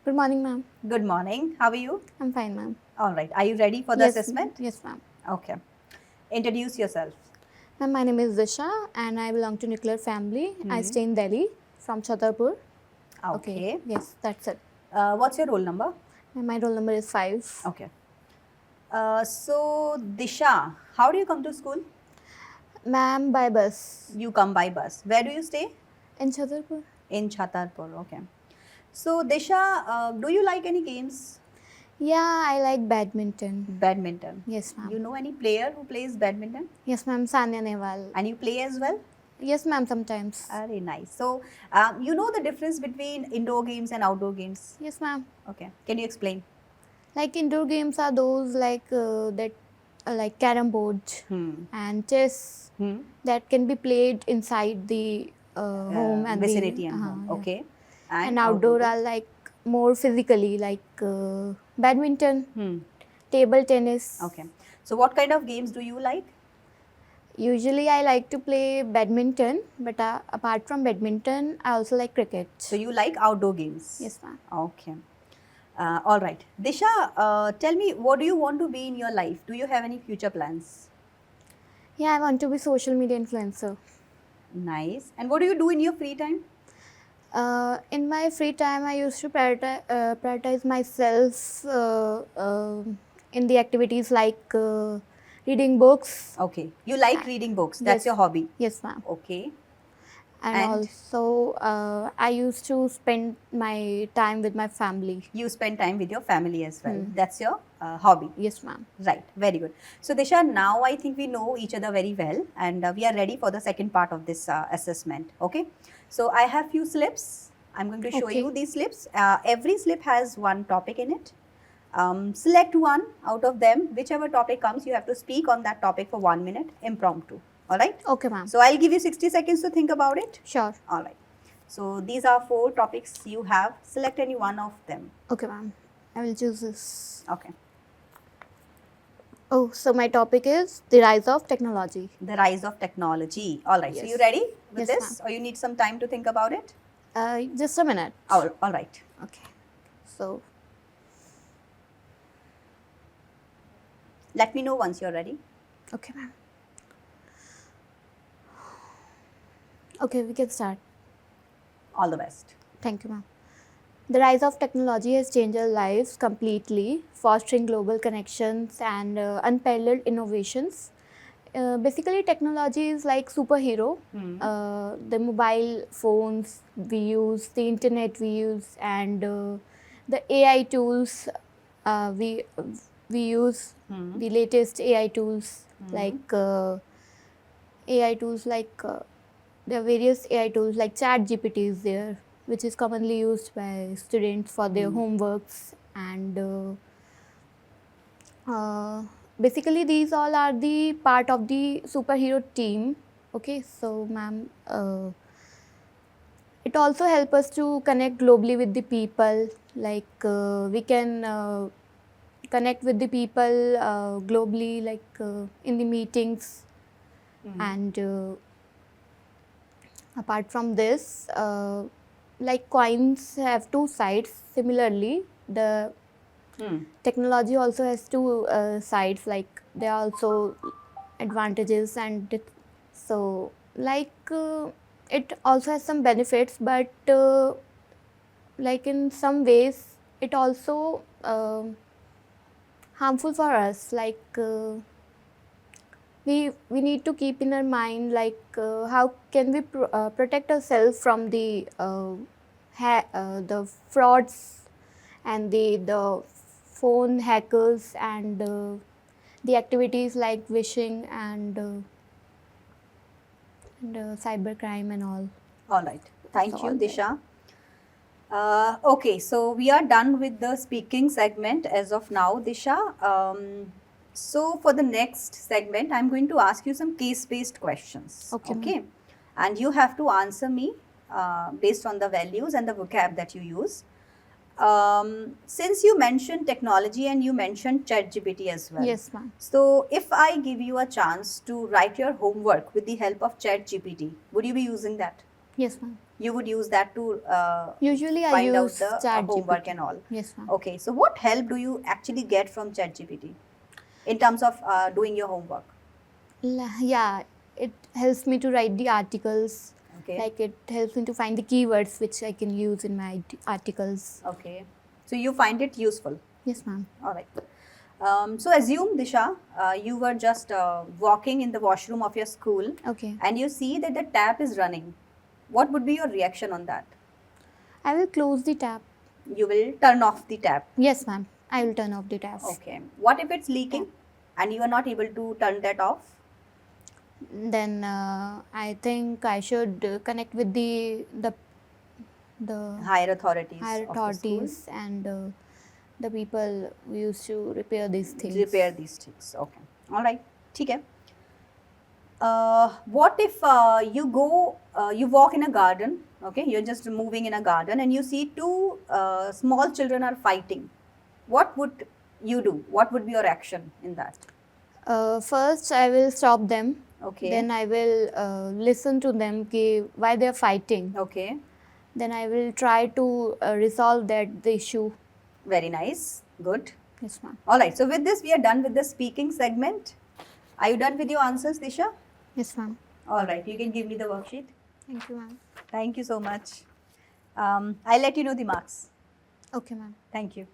Good morning, ma'am. Good morning. How are you? I'm fine, ma'am. All right. Are you ready for the assessment? Yes, ma'am. Okay. Introduce yourself. Ma'am, my name is Disha and I belong to nuclear family. I stay in Delhi from Chhatarpur. Okay. Yes, that's it. What's your roll number? My roll number is 5. Okay. So, Disha, how do you come to school? Ma'am, by bus. You come by bus. Where do you stay? In Chhatarpur. In Chhatarpur. Okay. So, Disha, do you like any games? Yeah, I like badminton. Badminton. Yes, ma'am. You know any player who plays badminton? Yes, ma'am. Sanya Nehwal. And you play as well? Yes, ma'am. Sometimes. Very nice. So, you know the difference between indoor games and outdoor games? Yes, ma'am. Okay. Can you explain? Like indoor games are those like like carom board and chess that can be played inside the home and vicinity and home. Yeah. Okay. And outdoor are like more physically, like badminton, table tennis. Okay. So, what kind of games do you like? Usually, I like to play badminton, but apart from badminton, I also like cricket. So, you like outdoor games? Yes, ma'am. Okay. All right. Disha, tell me, what do you want to be in your life? Do you have any future plans? Yeah, I want to be social media influencer. Nice. And what do you do in your free time? In my free time, I used to prioritize myself in the activities like reading books. Okay. You like reading books. That's your hobby. Yes, ma'am. Okay. And also, I used to spend my time with my family. You spend time with your family as well. That's your hobby. Yes, ma'am. Right. Very good. So, Disha, now I think we know each other very well and we are ready for the second part of this assessment. Okay. So, I have few slips. I'm going to show you these slips. Every slip has one topic in it. Select one out of them. Whichever topic comes, you have to speak on that topic for 1 minute, impromptu. All right? Okay, ma'am. So, I'll give you 60 seconds to think about it. Sure. All right. So, these are 4 topics you have. Select any one of them. Okay, ma'am. I will choose this. Okay. Oh, so my topic is the rise of technology. The rise of technology. All right. Yes. So, you ready with Yes, this or you need some time to think about it? Just a minute. All right. Okay. So, let me know once you're ready. okay, ma'am. Okay, we can start. All the best. Thank you, ma'am. The rise of technology has changed our lives completely, fostering global connections and unparalleled innovations. Basically, technology is like superhero. The mobile phones we use, the internet we use, and the AI tools we use. The latest AI tools like AI tools like there are various AI tools like ChatGPT is there, which is commonly used by students for their homeworks, and basically these all are the part of the superhero team. Okay, so ma'am, it also helps us to connect globally with the people, like we can connect with the people globally, like in the meetings, and apart from this, like coins have 2 sides. Similarly, the technology also has 2 sides, like there are also advantages, and so like it also has some benefits, but like in some ways it also harmful for us, like we need to keep in our mind, like how can we protect ourselves from the frauds and the phone hackers and the activities like phishing and cybercrime and all. All right. Thank you, Disha. Okay, so we are done with the speaking segment as of now, Disha. So for the next segment, I'm going to ask you some case-based questions. Okay. And you have to answer me based on the values and the vocab that you use. Since you mentioned technology and you mentioned ChatGPT as well. Yes, ma'am. So if I give you a chance to write your homework with the help of ChatGPT, would you be using that? Yes, ma'am. You would use that to Usually I find out use the homework ChatGPT. and all. Yes, ma'am. Okay, so what help do you actually get from ChatGPT in terms of doing your homework? Yeah, it helps me to write the articles. Okay. Like it helps me to find the keywords which I can use in my articles. Okay. So you find it useful. Yes, ma'am. All right. So assume, Disha, you were just walking in the washroom of your school Okay. and you see that the tap is running. What would be your reaction on that? I will close the tab. You will turn off the tap. Yes, ma'am. I will turn off the tab. Okay. What if it's leaking and you are not able to turn that off? Then I think I should connect with the Higher authorities. higher of the school. authorities and the people who used to repair these things. Repair these things. Okay. All right. Okay. What if you walk in a garden, okay, you're just moving in a garden and you see two small children are fighting. What would you do? What would be your action in that? First, I will stop them. Okay. Then I will listen to them why they are fighting. Okay. Then I will try to resolve the issue. Very nice. Good. Yes, ma'am. All right. So with this, we are done with the speaking segment. Are you done with your answers, Disha? Yes, ma'am. All right. You can give me the worksheet. Thank you, ma'am. Thank you so much. I'll let you know the marks. Okay, ma'am. Thank you.